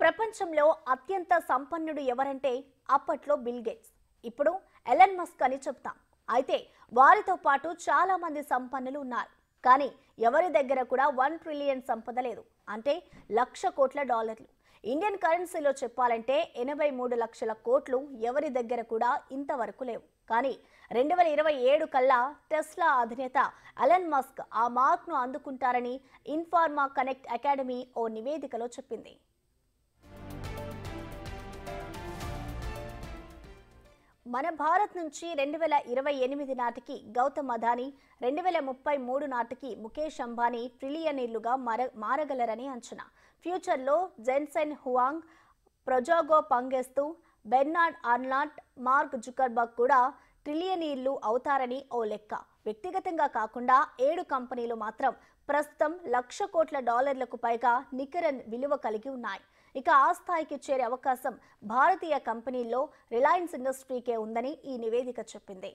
ప్రపంచంలో అత్యంత సంపన్నుడు ఎవరంటే అప్పట్లో బిల్ గేట్స్, ఇప్పుడు ఎలన్ మస్క్ అని చెప్తాం. అయితే వారితో పాటు చాలా మంది సంపన్నులు ఉన్నారు. కానీ ఎవరి దగ్గర కూడా 1 ట్రిలియన్ సంపద లేదు, అంటే $1,00,00,000. ఇండియన్ కరెన్సీలో చెప్పాలంటే 83 లక్షల కోట్లు ఎవరి దగ్గర కూడా ఇంతవరకు లేవు. కానీ 2027 కల్లా టెస్లా అధినేత ఎలన్ మస్క్ ఆ మార్క్ను అందుకుంటారని ఇన్ఫార్మా కనెక్ట్ అకాడమీ ఓ నివేదికలో చెప్పింది. మన భారత్ నుంచి 2028 నాటికి గౌతమ్ అదానీ, 2033 నాటికి ముఖేష్ అంబానీ ట్రిలియనీర్లుగా మారగలరని అంచనా. ఫ్యూచర్లో Jensen Huang, Prajogo Pangestu, Bernard Arnault, Mark Zuckerberg కూడా ట్రిలియనీర్లు అవుతారని ఓ లెక్క. వ్యక్తిగతంగా కాకుండా 7 కంపెనీలు మాత్రం ప్రస్తుతం $1,00,00,000 కోట్ల పైగా నికర విలువ కలిగి ఉన్నాయి. ఇక ఆ స్థాయికి చేరే అవకాశం భారతీయ కంపెనీల్లో రిలయన్స్ ఇండస్ట్రీకే ఉందని ఈ నివేదిక చెప్పింది.